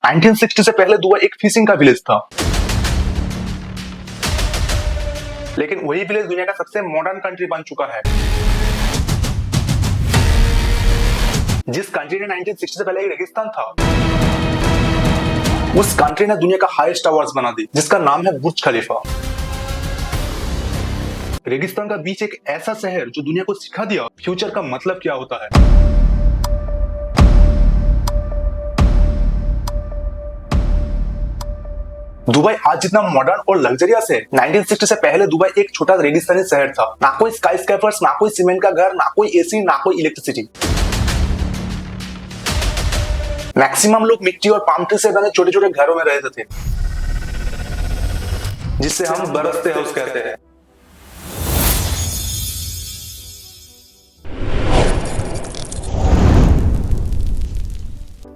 1960 से पहले दुबई एक फिशिंग का विलेज था, लेकिन वही विलेज दुनिया का सबसे मॉडर्न कंट्री बन चुका है। जिस कंट्री ने 1960 से पहले एक रेगिस्तान था, उस कंट्री ने दुनिया का हाईएस्ट टावर्स बना दी, जिसका नाम है बुर्ज खलीफा। रेगिस्तान का बीच एक ऐसा शहर जो दुनिया को सिखा दिया फ्यूचर का मतलब क्या होता है। दुबई आज जितना मॉडर्न और लग्जरियस है, 1960 से पहले दुबई एक छोटा रेगिस्तानी शहर था। ना कोई स्काईस्क्रैपर्स, ना कोई सीमेंट का घर, ना कोई एसी, ना कोई इलेक्ट्रिसिटी। मैक्सिमम लोग मिट्टी और पाम ट्री से बने छोटे छोटे घरों में रहते थे, जिसे हम बरसते हाउस कहते हैं।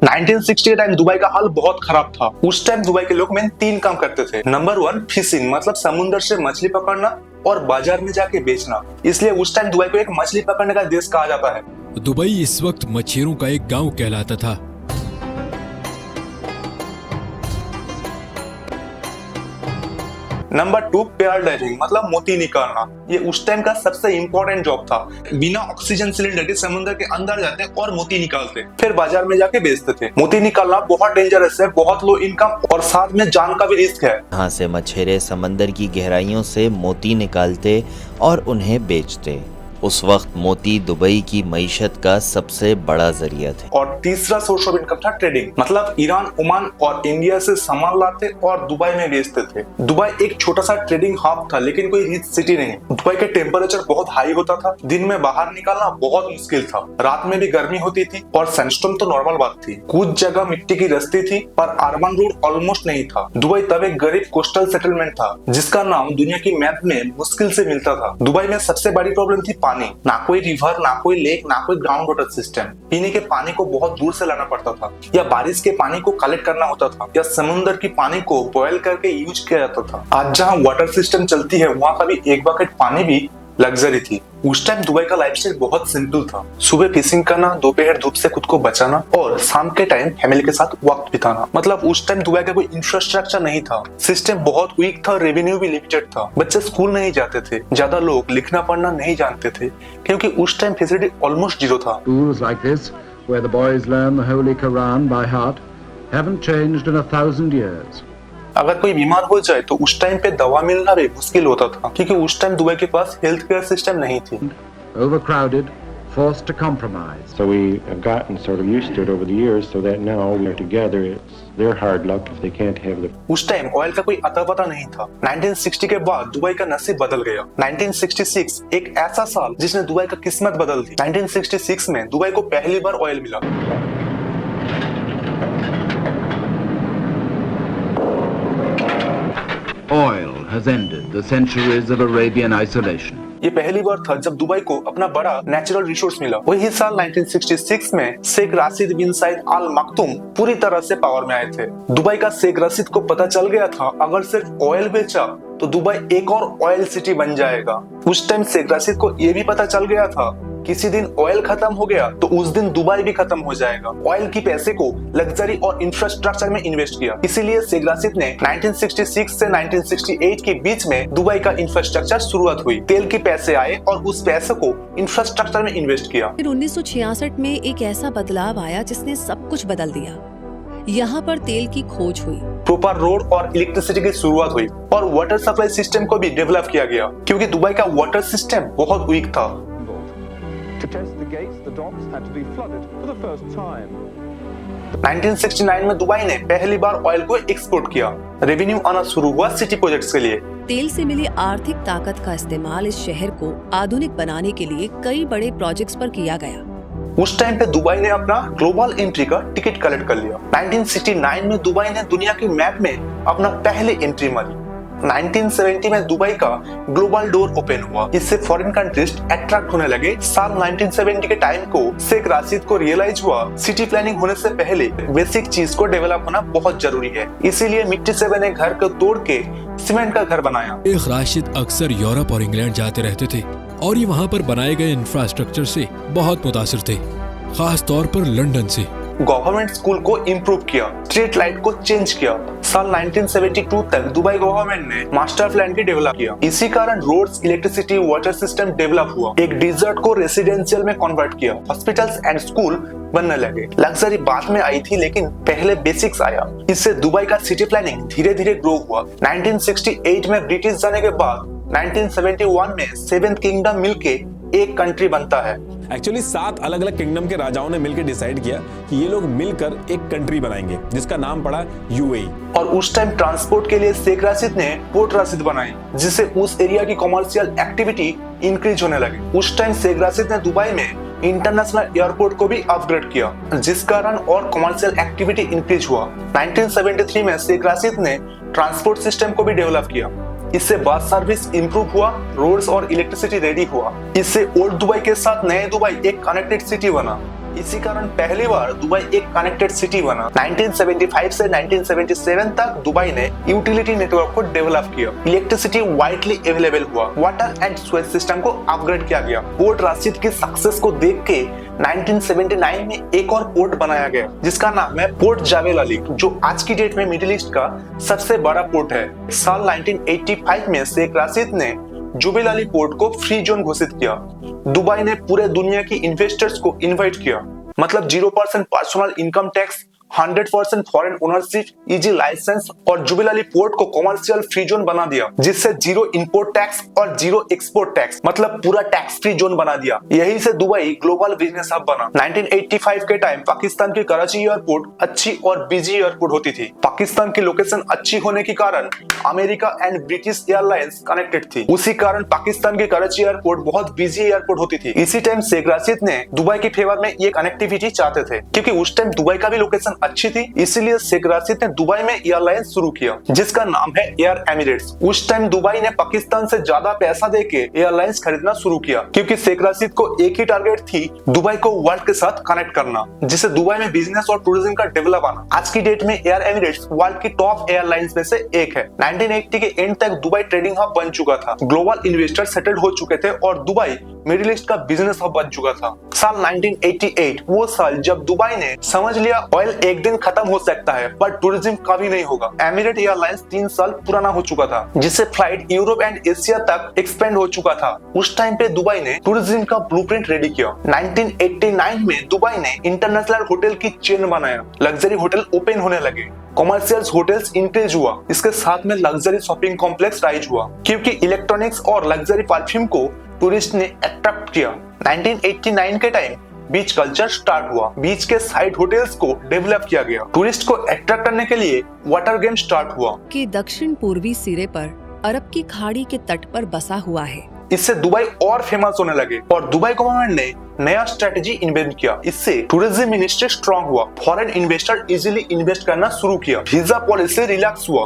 नाइनटीन 1960 के टाइम दुबई का हाल बहुत खराब था। उस टाइम दुबई के लोग मेन 3 काम करते थे। नंबर 1 फिशिंग, मतलब समुद्र से मछली पकड़ना और बाजार में जाके बेचना। इसलिए उस टाइम दुबई को एक मछली पकड़ने का देश कहा जाता है। दुबई इस वक्त मछेरों का एक गांव कहलाता था। नंबर 2 पेयर डाइविंग, मतलब मोती निकालना। ये उस टाइम का सबसे इंपॉर्टेंट जॉब था। बिना ऑक्सीजन सिलेंडर के समुद्र के अंदर जाते और मोती निकालते, फिर बाजार में जाके बेचते थे। मोती निकालना बहुत डेंजरस है, बहुत लो इनकम और साथ में जान का भी रिस्क है। यहाँ से मछेरे समंदर की गहराइयों से मोती निकालते और उन्हें बेचते। उस वक्त मोती दुबई की मईशत का सबसे बड़ा जरिया थे। और तीसरा सोर्स ऑफ इनकम था ट्रेडिंग, मतलब ईरान, ओमान और इंडिया से सामान लाते और दुबई में बेचते थे। दुबई एक छोटा सा ट्रेडिंग हब था, लेकिन कोई रिच सिटी नहीं। दुबई के टेम्परेचर बहुत हाई होता था, दिन में बाहर निकलना बहुत मुश्किल था, रात में भी गर्मी होती थी और सनस्टॉर्म तो नॉर्मल बात थी। कुछ जगह मिट्टी की रस्ती थी, पर अर्बन रोड ऑलमोस्ट नहीं था। दुबई तब एक गरीब कोस्टल सेटलमेंट था, जिसका नाम दुनिया की मैप में मुश्किल से मिलता था। दुबई में सबसे बड़ी प्रॉब्लम थी पानी। ना कोई रिवर, ना कोई लेक, ना कोई ग्राउंड वाटर सिस्टम। पीने के पानी को बहुत दूर से लाना पड़ता था, या बारिश के पानी को कलेक्ट करना होता था, या समुद्र की पानी को बॉयल करके यूज किया जाता था। आज जहाँ वाटर सिस्टम चलती है, वहाँ का भी एक बकेट पानी भी लग्जरी थी। उस टाइम दुबई का लाइफस्टाइल बहुत सिंपल था। सुबह फिशिंग करना, दोपहर धूप से खुद को बचाना और शाम के टाइम फैमिली के साथ वक्त बिताना। मतलब उस टाइम दुबई का कोई इंफ्रास्ट्रक्चर नहीं था, सिस्टम बहुत वीक था, रेवेन्यू भी लिमिटेड था। बच्चे स्कूल नहीं जाते थे, ज्यादा लोग लिखना पढ़ना नहीं जानते थे, क्योंकि उस टाइम फैसिलिटी ऑलमोस्ट जीरो था। Schools like this, where the boys learn the Holy Quran by heart, haven't changed in 1000 years. अगर कोई बीमार हो जाए तो उस टाइम पे दवा मिलना भी मुश्किल होता था, क्योंकि उस टाइम दुबई के पास हेल्थ केयर सिस्टम नहीं थी। Overcrowded, forced to compromise. So we have gotten sort of used to it over the years, so that now we're together. It's their hard luck if they can't have the. उस time oil का कोई अता पता नहीं था। 1960 के बाद Dubai का नसीब बदल गया। 1966 एक ऐसा साल जिसने दुबई का किस्मत बदल दी। 1966 में दुबई को पहली बार ऑयल मिला। Oil has ended the centuries of Arabian isolation. ये पहली बार था जब दुबई को अपना बड़ा नेचुरल रिसोर्स मिला। वही साल 1966 में शेख राशिद बिन सईद अल मखदूम पूरी तरह से पावर में आए थे। दुबई का शेख राशिद को पता चल गया था, अगर सिर्फ ऑयल बेचा तो दुबई एक और ऑयल सिटी बन जाएगा। उस टाइम शेख राशिद को ये भी पता चल गया था, किसी दिन ऑयल खत्म हो गया तो उस दिन दुबई भी खत्म हो जाएगा। ऑयल की पैसे को लग्जरी और इंफ्रास्ट्रक्चर में इन्वेस्ट किया। इसीलिए शेख राशिद ने 1966 से 1968 के बीच में दुबई का इंफ्रास्ट्रक्चर शुरुआत हुई। तेल के पैसे आए और उस पैसे को इंफ्रास्ट्रक्चर में इन्वेस्ट किया। फिर 1966 में एक ऐसा बदलाव आया जिसने सब कुछ बदल दिया। यहाँ पर तेल की खोज हुई, प्रॉपर रोड और इलेक्ट्रिसिटी की शुरुआत हुई और वाटर सप्लाई सिस्टम को भी डेवलप किया गया, क्योंकि दुबई का वाटर सिस्टम बहुत वीक था। To test the gates, the docks had to be flooded for the first time. 1969 में दुबई ने पहली बार ऑयल को एक्सपोर्ट किया। रेवेन्यू आना शुरू हुआ सिटी प्रोजेक्ट्स के लिए। तेल से मिली आर्थिक ताकत का इस्तेमाल इस शहर को आधुनिक बनाने के लिए कई बड़े प्रोजेक्ट्स पर किया गया। उस टाइम पे दुबई ने अपना ग्लोबल एंट्री का टिकट कलेक्ट कर लिया। 1969 में दुबई ने दुनिया की मैप में अपना पहले एंट्री मारी। 1970 में दुबई का ग्लोबल डोर ओपन हुआ। इससे फॉरेन कंट्रीज अट्रैक्ट होने लगे। साल 1970 के टाइम को शेख राशिद को रियलाइज हुआ, सिटी प्लानिंग होने से पहले बेसिक चीज को डेवलप होना बहुत जरूरी है। इसीलिए मिट्टी से बने घर को तोड़ के सीमेंट का घर बनाया। शेख राशिद अक्सर यूरोप और इंग्लैंड जाते रहते थे और ये वहाँ पर बनाए गए इंफ्रास्ट्रक्चर से बहुत मुतासिर थे, खास तौर पर लंदन से। गवर्नमेंट स्कूल को इम्प्रूव किया, स्ट्रीट लाइट को चेंज किया। साल 1972 तक दुबई गवर्नमेंट ने मास्टर प्लान की डेवलप किया। इसी कारण roads, electricity, water system develop हुआ। एक डिजर्ट को रेसिडेंशियल में कन्वर्ट किया। हॉस्पिटल्स एंड स्कूल बनने लगे। लग्जरी बाद में आई थी, लेकिन पहले बेसिक्स आया। इससे दुबई का सिटी प्लानिंग धीरे धीरे ग्रो हुआ। 1968 में ब्रिटिश जाने के बाद 1971 में सेवेंथ किंगडम मिलके एक कंट्री बनता है। एक्चुअली 7 अलग अलग किंगडम के राजाओं ने मिलकर डिसाइड किया कि ये लोग मिलकर एक कंट्री बनाएंगे, जिसका नाम पड़ा यूएई। और उस टाइम ट्रांसपोर्ट के लिए शेख राशिद ने पोर्ट राशिद बनाई, जिससे उस एरिया की कमर्शियल एक्टिविटी इंक्रीज होने लगी। उस टाइम शेख राशिद ने दुबई में इंटरनेशनल एयरपोर्ट को भी अपग्रेड किया, जिस कारण और कमर्शियल एक्टिविटी इंक्रीज हुआ। 1973 में शेख राशिद ने ट्रांसपोर्ट सिस्टम को भी डेवलप किया। इससे बस सर्विस इंप्रूव हुआ, रोड्स और इलेक्ट्रिसिटी रेडी हुआ। इससे ओल्ड दुबई के साथ नए दुबई एक कनेक्टेड सिटी बना। इसी कारण पहली बार दुबई एक कनेक्टेड सिटी बना। 1975 से 1977 तक दुबई ने यूटिलिटी नेटवर्क को डेवलप किया। इलेक्ट्रिसिटी वाइडली अवेलेबल हुआ। वाटर एंड स्वेज सिस्टम को अपग्रेड किया गया। पोर्ट राशिद की सक्सेस को देख के 1979 में एक और पोर्ट बनाया गया, जिसका नाम है पोर्ट जावेल अली, जो आज की डेट में मिडिल ईस्ट का सबसे बड़ा पोर्ट है। साल 1985 में शेख राशिद ने जुबेल अली पोर्ट को फ्री जोन घोषित किया। दुबई ने पूरे दुनिया की इन्वेस्टर्स को इनवाइट किया, मतलब 0% personal income tax, 100% foreign ownership, easy licence और जुबेल अली पोर्ट को कमर्शियल फ्री जोन बना दिया, जिससे 0 इंपोर्ट टैक्स और 0 एक्सपोर्ट टैक्स, मतलब पूरा टैक्स फ्री जोन बना दिया। यही से दुबई ग्लोबल बिजनेस हब बना। 1985 के टाइम पाकिस्तान की कराची एयरपोर्ट अच्छी और बिजी एयरपोर्ट होती थी। पाकिस्तान की लोकेशन अच्छी होने के कारण America and British airlines connected थी। उसी कारण पाकिस्तान की कराची एयरपोर्ट बहुत बिजी एयरपोर्ट होती थी। इसी टाइम शेख राशिद ने दुबई के फेवर में ये कनेक्टिविटी चाहते थे, क्योंकि उस टाइम दुबई का भी लोकेशन अच्छी थी। इसीलिए शेख राशिद ने दुबई में एयरलाइंस शुरू किया, जिसका नाम है एयर एमिरेट्स। उस टाइम दुबई ने पाकिस्तान से ज्यादा पैसा देके एयरलाइंस खरीदना शुरू किया, क्योंकि शेख राशिद को एक ही टारगेट थी, दुबई को वर्ल्ड के साथ कनेक्ट करना, जिससे दुबई में बिजनेस और टूरिज्म का डेवलप आना। आज की डेट में एयर एमिरेट्स वर्ल्ड की टॉप एयरलाइंस में से एक है। 1980 के एंड तक दुबई ट्रेडिंग हब बन चुका था। ग्लोबल इन्वेस्टर सेटल्ड हो चुके थे और दुबई मिडिल ईस्ट का बिजनेस हब बन चुका था। साल 1988 वो साल जब दुबई ने समझ लिया ऑयल एक दिन खत्म हो सकता है, पर टूरिज्म कभी नहीं होगा। एमिरेट एयरलाइंस 3 साल पुराना हो चुका था, जिससे फ्लाइट यूरोप एंड एशिया तक एक्सपेंड हो चुका था। उस टाइम पे दुबई ने टूरिज्म का ब्लूप्रिंट रेडी किया। 1989 में दुबई ने इंटरनेशनल होटल की चेन बनाया। लग्जरी होटल ओपन होने लगे, कमर्शियल होटल्स इंक्रीज हुआ। इसके साथ में लग्जरी शॉपिंग कॉम्प्लेक्स राइज हुआ, क्योंकि इलेक्ट्रॉनिक्स और लग्जरी परफ्यूम को टूरिस्ट ने अट्रैक्ट किया। 1989 के टाइम बीच कल्चर स्टार्ट हुआ। बीच के साइड होटल्स को डेवलप किया गया। टूरिस्ट को अट्रैक्ट करने के लिए वाटर गेम स्टार्ट हुआ। कि दक्षिण पूर्वी सिरे पर अरब की खाड़ी के तट पर बसा हुआ है। इससे दुबई और फेमस होने लगे और दुबई गवर्नमेंट ने नया स्ट्रेटेजी इन्वेंट किया। इससे टूरिज्म मिनिस्ट्री स्ट्रांग हुआ। फॉरेन इन्वेस्टर इजीली इन्वेस्ट करना शुरू किया। वीजा पॉलिसी रिलैक्स हुआ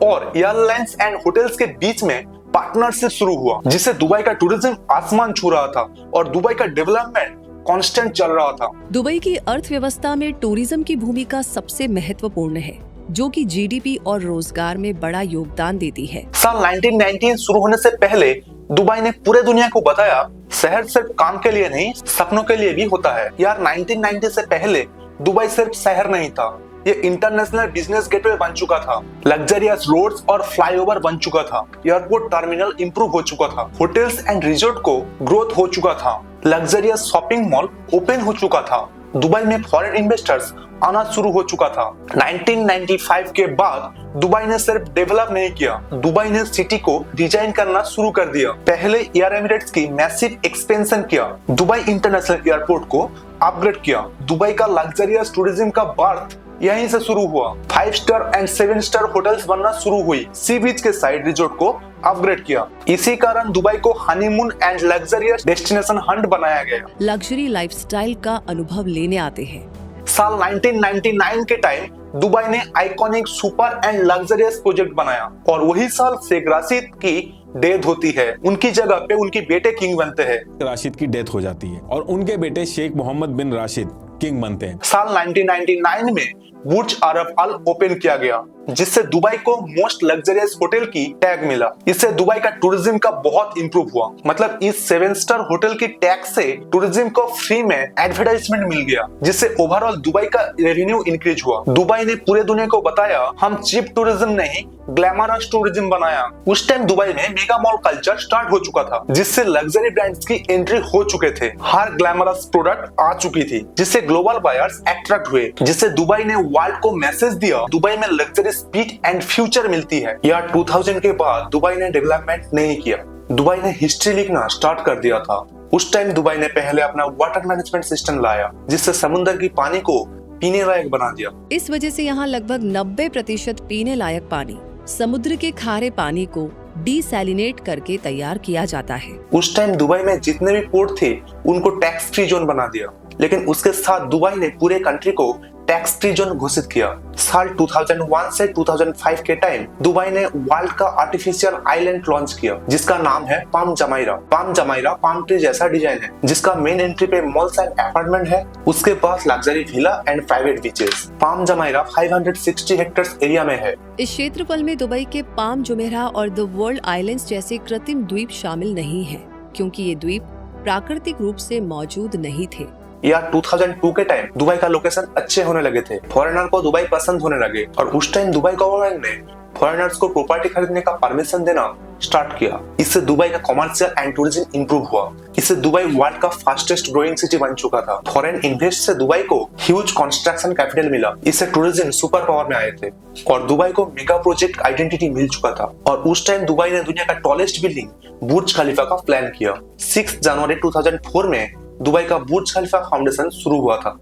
और एयरलाइंस एंड होटल्स के बीच में पार्टनरशिप शुरू हुआ, जिससे दुबई का टूरिज्म आसमान छू रहा था और दुबई का डेवलपमेंट कांस्टेंट चल रहा था। दुबई की अर्थव्यवस्था में टूरिज्म की भूमिका सबसे महत्वपूर्ण है, जो कि जीडीपी और रोजगार में बड़ा योगदान देती है। साल 1919 शुरू होने से पहले दुबई ने पूरे दुनिया को बताया शहर सिर्फ काम के लिए नहीं, सपनों के लिए भी होता है। यार 1990 से पहले दुबई सिर्फ शहर नहीं था, ये इंटरनेशनल बिजनेस गेटवे बन चुका था। लग्जरियस रोड्स और फ्लाईओवर बन चुका था। एयरपोर्ट टर्मिनल इंप्रूव हो चुका था। होटल्स एंड रिजॉर्ट को ग्रोथ हो चुका था। लग्जरियस शॉपिंग मॉल ओपन हो चुका था। दुबई में फॉरेन इन्वेस्टर्स आना शुरू हो चुका था। 1995 के बाद दुबई ने सिर्फ डेवलप नहीं किया, दुबई ने सिटी को डिजाइन करना शुरू कर दिया। पहले एयर एमिरेट्स की मैसिव एक्सपेंशन किया। दुबई इंटरनेशनल एयरपोर्ट को अपग्रेड किया। दुबई का लग्जरियस टूरिज्म का बर्थ यहीं से शुरू हुआ। 5 स्टार एंड 7 स्टार होटल्स बनना शुरू हुई। सी बीच के साइड रिजॉर्ट को अपग्रेड किया। इसी कारण दुबई को honeymoon and luxurious destination Hunt बनाया गया। लग्जरी लाइफस्टाइल का अनुभव लेने आते हैं। साल 1999 के टाइम दुबई ने iconic super and luxurious project बनाया और वही साल शेख राशिद की डेथ होती है। उनकी जगह पे उनके बेटे किंग बनते हैं। राशिद की डेथ हो जाती है और उनके बेटे शेख मोहम्मद बिन राशिद किंग बनते हैं। साल 1999 में बुर्ज अरब अल ओपन किया गया। जिससे दुबई को मोस्ट लग्जरियस होटल की टैग मिला। इससे दुबई का टूरिज्म का बहुत इंप्रूव हुआ। मतलब इस 7 स्टार होटल की टैग से टूरिज्म को फ्री में एडवर्टाइजमेंट मिल गया, जिससे ओवरऑल दुबई का रेवेन्यू इंक्रीज हुआ। दुबई ने पूरे दुनिया को बताया हम चीप टूरिज्म नहीं ग्लैमरस टूरिज्म बनाया। उस टाइम दुबई में मेगा मॉल कल्चर स्टार्ट हो चुका था, जिससे लग्जरी ब्रांड्स की एंट्री हो चुके थे। हर ग्लैमरस प्रोडक्ट आ चुकी थी, जिससे ग्लोबल बायर्स अट्रैक्ट हुए, जिससे दुबई ने वर्ल्ड को मैसेज दिया दुबई में लग्जरी स्पीड एंड फ्यूचर मिलती है। या 2000 के बाद दुबई ने डेवलपमेंट नहीं किया, दुबई ने हिस्ट्री लिखना स्टार्ट कर दिया था। उस टाइम दुबई ने पहले अपना वाटर मैनेजमेंट सिस्टम लाया, जिससे समुद्र की पानी को पीने लायक बना दिया। इस वजह से यहाँ लगभग 90% पीने लायक पानी समुद्र के खारे पानी को डीसैलिनेट करके तैयार किया जाता है। उस टाइम दुबई में जितने भी पोर्ट थे उनको टैक्स फ्री जोन बना दिया, लेकिन उसके साथ दुबई ने पूरे कंट्री को टैक्स फ्री जोन घोषित किया। साल 2001 से 2005 के टाइम दुबई ने वर्ल्ड का आर्टिफिशियल आइलैंड लॉन्च किया, जिसका नाम है Palm Jumeirah. Palm Jumeirah palm tree जैसा डिजाइन है, जिसका मेन एंट्री पे मॉल्स एंड अपार्टमेंट है, उसके पास luxury villa and private beaches. Palm Jumeirah 560 hectare area में है। इस क्षेत्रफल में दुबई के पाम जुमेराह और द वर्ल्ड आइलैंड्स जैसे कृत्रिम द्वीप शामिल नहीं है, क्योंकि ये द्वीप प्राकृतिक रूप से मौजूद नहीं थे। या 2002 के टाइम दुबई का लोकेशन अच्छे होने लगे थे, फॉरेनर को दुबई पसंद होने लगे, और उस टाइम दुबई गवर्नमेंट ने फॉरेनर्स को प्रॉपर्टी खरीदने का परमिशन देना स्टार्ट किया। इससे दुबई का कमर्शियल एंड टूरिज्म इंप्रूव हुआ। इससे दुबई वर्ल्ड का फास्टेस्ट ग्रोइंग सिटी बन चुका था। फॉरेन इन्वेस्ट से दुबई को ह्यूज कंस्ट्रक्शन कैपिटल मिला। इससे टूरिज्म सुपर पावर में आए थे और दुबई को मेगा प्रोजेक्ट आइडेंटिटी मिल चुका था। और उस टाइम दुबई ने दुनिया का टॉलेस्ट बिल्डिंग बुर्ज खलीफा का प्लान किया। 6 जनवरी 2004 में दुबई का बुर्ज खलीफा फाउंडेशन शुरू हुआ था।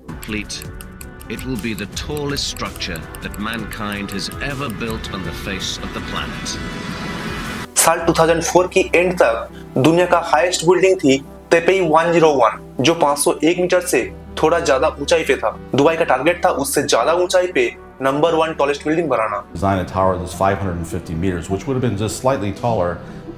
It will be the tallest structure that mankind has ever built on the face of the planet. साल 2004 की एंड तक दुनिया का हाईएस्ट बिल्डिंग थी तेपेई 101, जो 501 मीटर से थोड़ा ज्यादा ऊंचाई पे था। दुबई का टारगेट था उससे ज्यादा ऊंचाई पे number 1 tallest building banana. Design a tower that's 550 meters, which would have been just slightly taller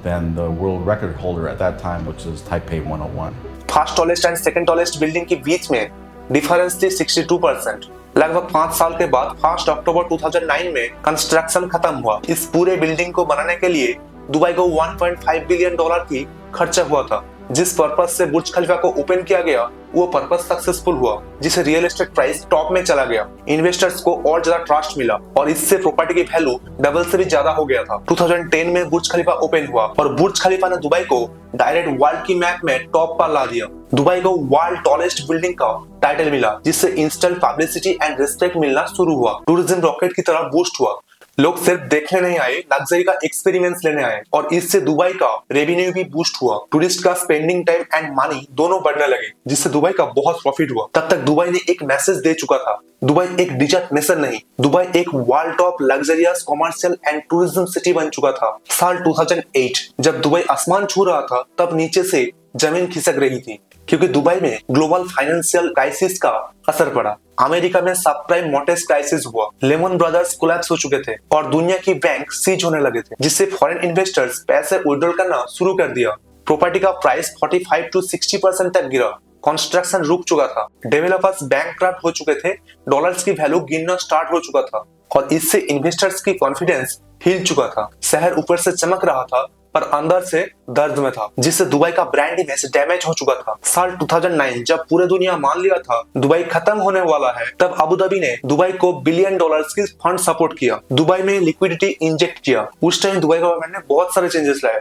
than the world record holder at that time, which is Taipei 101. First tallest and second tallest building के बीच में difference थी 62%। लगभग 5 साल के बाद 1 अक्टूबर 2009 में construction खत्म हुआ। इस पूरे बिल्डिंग को बनाने के लिए दुबई को $1.5 बिलियन की खर्चा हुआ था। जिस पर्पस से बुर्ज खलीफा को ओपन किया गया वो पर्पस सक्सेसफुल हुआ, जिससे रियल एस्टेट प्राइस टॉप में चला गया। इन्वेस्टर्स को और ज्यादा ट्रस्ट मिला और इससे प्रॉपर्टी की वैल्यू डबल से भी ज्यादा हो गया था। 2010 में बुर्ज खलीफा ओपन हुआ और बुर्ज खलीफा ने दुबई को डायरेक्ट वर्ल्ड की मैप में टॉप पर ला दिया। दुबई को वर्ल्ड टॉलेस्ट बिल्डिंग का टाइटल मिला, जिससे इंस्टेंट पब्लिसिटी एंड रिस्पेक्ट मिलना शुरू हुआ। टूरिज्म रॉकेट की तरह बूस्ट हुआ। लोग सिर्फ देखने नहीं आए, लग्जरी का एक्सपीरियंस लेने आए और इससे दुबई का रेवेन्यू भी बूस्ट हुआ। टूरिस्ट का स्पेंडिंग टाइम एंड मनी दोनों बढ़ने लगे, जिससे दुबई का बहुत प्रॉफिट हुआ। तब तक दुबई ने एक मैसेज दे चुका था, दुबई एक डिजर्ट नेशन नहीं, दुबई एक world top luxurious commercial and tourism city बन चुका था। साल 2008 जब दुबई आसमान छू रहा था, तब नीचे से जमीन खिसक रही थी, क्योंकि दुबई में ग्लोबल फाइनेंशियल क्राइसिस का असर पड़ा। अमेरिका में सबप्राइम मॉर्टगेज क्राइसिस हुआ, लेमन ब्रदर्स कोलैप्स हो चुके थे और दुनिया की बैंक सीज होने लगे थे, जिससे फॉरेन इन्वेस्टर्स पैसे विड्रॉल करना शुरू कर दिया। प्रॉपर्टी का प्राइस 45 to 60% तक गिरा। कंस्ट्रक्शन रुक चुका था, डेवलपर्स बैंकक्रप्ट हो चुके थे, डॉलर्स की वैल्यू गिरना स्टार्ट हो चुका था और इससे इन्वेस्टर्स की कॉन्फिडेंस हिल चुका था। शहर ऊपर से चमक रहा था पर अंदर से दर्द में था, जिससे दुबई का ब्रांड इमेज डैमेज हो चुका था। साल 2009 जब पूरे दुनिया मान लिया था दुबई खत्म होने वाला है, तब अबू धाबी ने दुबई को $1 बिलियन की फंड सपोर्ट किया, दुबई में लिक्विडिटी इंजेक्ट किया। उस टाइम दुबई गवर्नमेंट ने बहुत सारे चेंजेस लाए।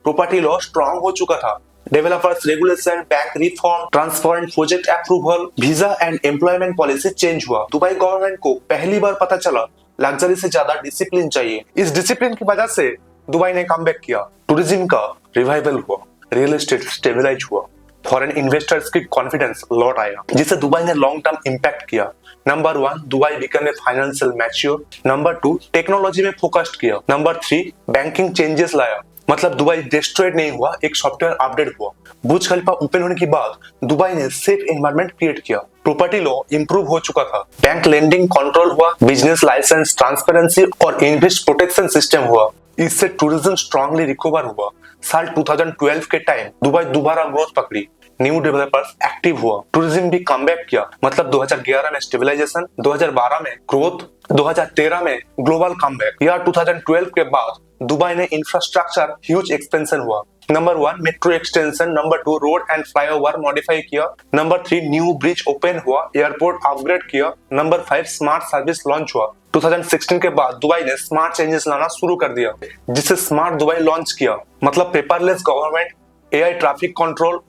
प्रॉपर्टी लॉ स्ट्रांग हो चुका था, developers regulation, bank reform, transparent project approval, visa and employment policy change हुआ। दुबई गवर्नमेंट को पहली बार पता चला लग्जरी से ज्यादा डिसिप्लिन चाहिए। इस डिसिप्लिन की वजह से दुबई ने कमबैक किया, टूरिज्म का रिवाइवल हुआ, रियल एस्टेट स्टेबलाइज हुआ, फॉरेन इन्वेस्टर्स की कॉन्फिडेंस लौट आया, जिससे दुबई ने लॉन्ग टर्म इंपैक्ट किया। Number 1 Dubai become a financial mature. Number 2 technology में फोकस्ड किया। नंबर 3 बैंकिंग चेंजेस लाया, मतलब दुबई डिस्ट्रॉयड नहीं हुआ, एक सॉफ्टवेयर अपडेट हुआ। बुर्ज खलीफा ओपन होने के बाद दुबई ने सेफ एनवायरनमेंट क्रिएट किया। प्रॉपर्टी लॉ इंप्रूव हो चुका था, बैंक लेंडिंग कंट्रोल हुआ, बिजनेस लाइसेंस, ट्रांसपेरेंसी और इन्वेस्ट प्रोटेक्शन सिस्टम हुआ। इससे टूरिज्म स्ट्रांगली रिकवर हुआ। साल 2012 के टाइम दुबई दोबारा ग्रोथ पकड़ी। न्यू डेवलपर्स एक्टिव हुआ, टूरिज्म भी कमबैक किया। मतलब 2011 में स्टेबलाइजेशन, 2012 में ग्रोथ, 2013 में ग्लोबल कमबैक। या 2012 के बाद दुबई में इंफ्रास्ट्रक्चर ह्यूज एक्सपेंशन हुआ। Number 1 metro extension, number 2 road and flyover modify किया, नंबर 3 न्यू ब्रिज ओपन हुआ, एयरपोर्ट अपग्रेड किया, नंबर 5 स्मार्ट सर्विस लॉन्च हुआ। 2016 के बाद दुबई ने स्मार्ट चेंजेस लाना शुरू कर दिया, जिससे स्मार्ट दुबई लॉन्च किया। मतलब paperless government, AI traffic control.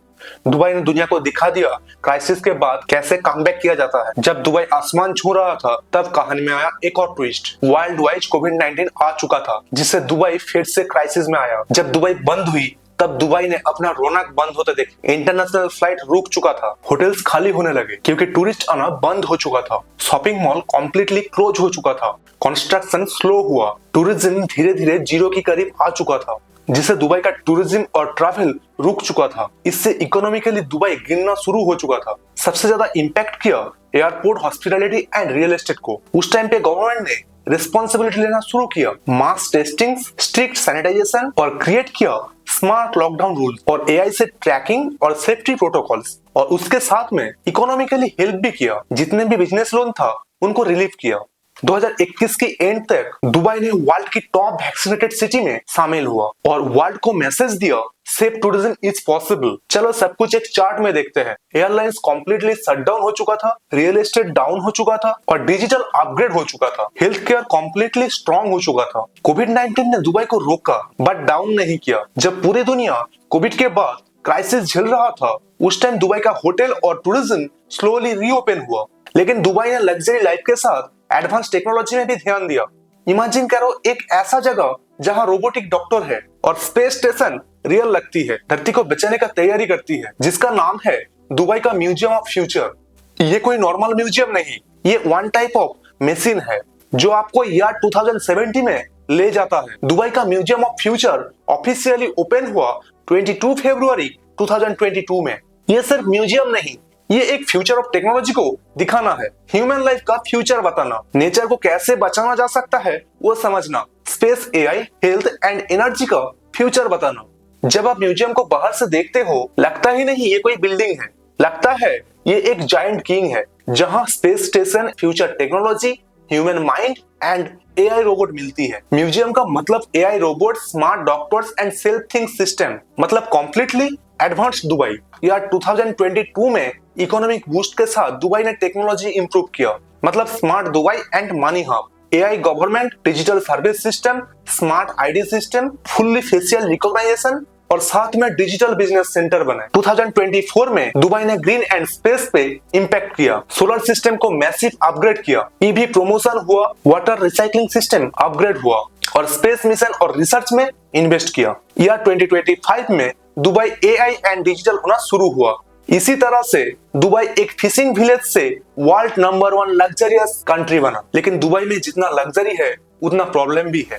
Dubai ने दुनिया को दिखा दिया क्राइसिस के बाद कैसे कमबैक किया जाता है। जब दुबई आसमान छू रहा था तब कहानी में आया एक और ट्विस्ट। वर्ल्ड वाइड कोविड-19 आ चुका था, जिससे दुबई फिर से क्राइसिस में आया। जब दुबई बंद हुई तब दुबई ने अपना रौनक बंद होते देखे। इंटरनेशनल फ्लाइट रुक चुका था, होटल्स खाली होने लगे क्योंकि टूरिस्ट आना बंद हो चुका था, शॉपिंग मॉल कम्प्लीटली क्लोज हो चुका था, कंस्ट्रक्शन स्लो हुआ, टूरिज्म धीरे धीरे जीरो के करीब आ चुका था, जिससे दुबई का टूरिज्म और ट्रैवल रुक चुका था। इससे इकोनॉमिकली दुबई गिरना शुरू हो चुका था। सबसे ज्यादा इंपैक्ट किया airport, hospitality and real estate को। उस टाइम पे गवर्नमेंट ने रिस्पॉन्सिबिलिटी लेना शुरू किया, मास टेस्टिंग, स्ट्रिक्ट सैनिटाइजेशन और क्रिएट किया स्मार्ट लॉकडाउन रूल और एआई से ट्रैकिंग और सेफ्टी प्रोटोकॉल्स। और उसके साथ में इकोनॉमिकली हेल्प भी किया, जितने भी बिजनेस लोन था उनको रिलीफ किया। 2021 के एंड तक दुबई ने वर्ल्ड की टॉप वैक्सीनेटेड सिटी में शामिल हुआ और वर्ल्ड को मैसेज दिया सेफ टूरिज्म इज पॉसिबल। चलो सब कुछ एक चार्ट में देखते हैं। एयरलाइंस कंप्लीटली शटडाउन हो चुका था, रियल एस्टेट डाउन हो चुका था और डिजिटल अपग्रेड हो चुका था। हेल्थ केयर कंप्लीटली स्ट्रांग हो चुका था। कोविड-19 ने दुबई को रोका बट डाउन नहीं किया। जब पूरी दुनिया कोविड के बाद क्राइसिस झेल रहा था, उस टाइम दुबई का होटल और टूरिज्म स्लोली रीओपन हुआ। लेकिन दुबई ने लग्जरी लाइफ के साथ एडवांस टेक्नोलॉजी में भी ध्यान दिया। इमेजिन करो एक ऐसा जगह जहां रोबोटिक डॉक्टर है और स्पेस स्टेशन रियल लगती है, धरती को बचाने का तैयारी करती है, जिसका नाम है दुबई का म्यूजियम ऑफ फ्यूचर। ये कोई नॉर्मल म्यूजियम नहीं, ये वन टाइप ऑफ मशीन है जो आपको ईयर 2070 में ले जाता है। दुबई का museum of future officially open हुआ 22 फरवरी 2022 में। ये सिर्फ म्यूजियम नहीं, ये एक फ्यूचर ऑफ टेक्नोलॉजी को दिखाना है, ह्यूमन लाइफ का फ्यूचर बताना, नेचर को कैसे बचाना जा सकता है वो समझना, space, AI, health and energy का फ्यूचर बताना। जब आप म्यूजियम को बाहर से देखते हो लगता ही नहीं ये कोई बिल्डिंग है, लगता है ये एक जायंट किंग है जहां space station, future technology, human mind and AI robot मिलती है। म्यूजियम का मतलब AI robot, smart doctors and self think system, मतलब कंप्लीटली एडवांस दुबई। या 2022 में इकोनॉमिक बूस्ट के साथ दुबई ने टेक्नोलॉजी इंप्रूव किया, मतलब smart Dubai and money hub, AI government, digital service system, smart ID system, fully facial recognition और साथ में डिजिटल बिजनेस सेंटर बने। 2024 में दुबई ने ग्रीन एंड स्पेस पे इंपैक्ट किया, सोलर सिस्टम को मैसिव अपग्रेड किया, ईवी प्रमोशन हुआ, वाटर रिसाइकलिंग सिस्टम अपग्रेड हुआ और स्पेस मिशन और रिसर्च में इन्वेस्ट किया। या 2025 में दुबई एआई एंड डिजिटल होना शुरू हुआ। इसी तरह से दुबई एक फिशिंग विलेज से वर्ल्ड नंबर 1 लग्जरियस कंट्री बना। लेकिन दुबई में जितना लग्जरी है उतना प्रॉब्लम भी है।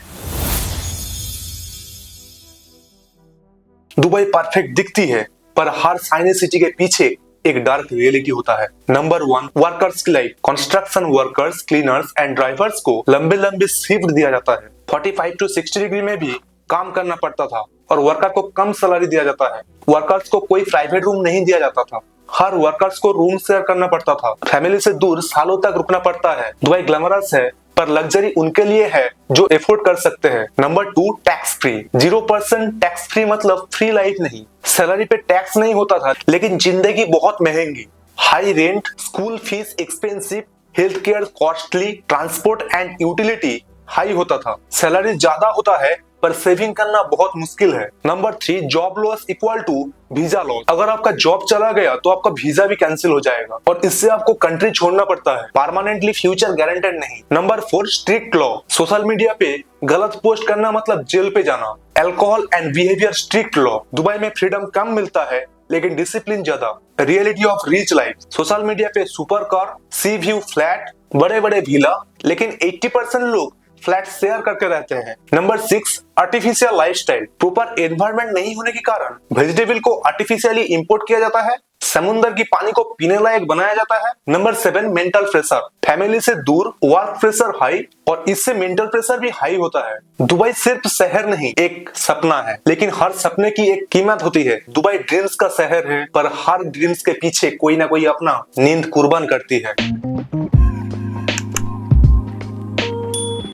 दुबई परफेक्ट दिखती है पर हर शाइनी सिटी के पीछे एक डार्क रियलिटी होता है। नंबर 1 वर्कर्स की life. Construction workers, cleaners and drivers को लंबे लंबे शिफ्ट दिया जाता है। 45 to 60 डिग्री में भी काम करना पड़ता था और वर्कर को कम सैलरी दिया जाता है। वर्कर्स को कोई प्राइवेट रूम नहीं दिया जाता था, हर वर्कर्स को रूम शेयर करना पड़ता था। फैमिली से दूर सालों तक रुकना पड़ता है। दुबई ग्लैमरस है पर लग्जरी उनके लिए है जो एफोर्ड कर सकते हैं। Number 2 tax free. 0% tax free मतलब फ्री लाइफ नहीं। सैलरी पे टैक्स नहीं होता था लेकिन जिंदगी बहुत महंगी। High rent, school fees expensive, health care costly, transport and utility high होता था। सैलरी ज्यादा होता है पर सेविंग करना बहुत मुश्किल है। Number 3 job loss equal to visa loss. अगर आपका जॉब चला गया तो आपका वीजा भी कैंसिल हो जाएगा और इससे आपको कंट्री छोड़ना पड़ता है। परमानेंटली फ्यूचर गारंटेड नहीं। Number 4 strict law. Social media पे गलत पोस्ट करना मतलब जेल पे जाना। Alcohol and behaviour strict law. Dubai में फ्रीडम कम मिलता है लेकिन डिसिप्लिन ज्यादा। Reality of rich life. Social media पे super car, sea view flat, बड़े बड़े विला, लेकिन 80% लोग फ्लैट शेयर करके रहते हैं। Number 6 artificial lifestyle. Proper environment नहीं होने के कारण वेजिटेबल को आर्टिफिशियली इंपोर्ट किया जाता है, समुद्र की पानी को पीने लायक बनाया जाता है। नंबर 7, मेंटल प्रेशर, फैमिली से दूर, वर्क प्रेशर हाई और इससे मेंटल प्रेशर भी हाई होता है। दुबई सिर्फ शहर नहीं, एक सपना है, लेकिन हर सपने की एक कीमत होती है। दुबई ड्रीम्स का शहर है, पर हर ड्रीम्स के पीछे कोई ना कोई अपना नींद कुर्बान करती है।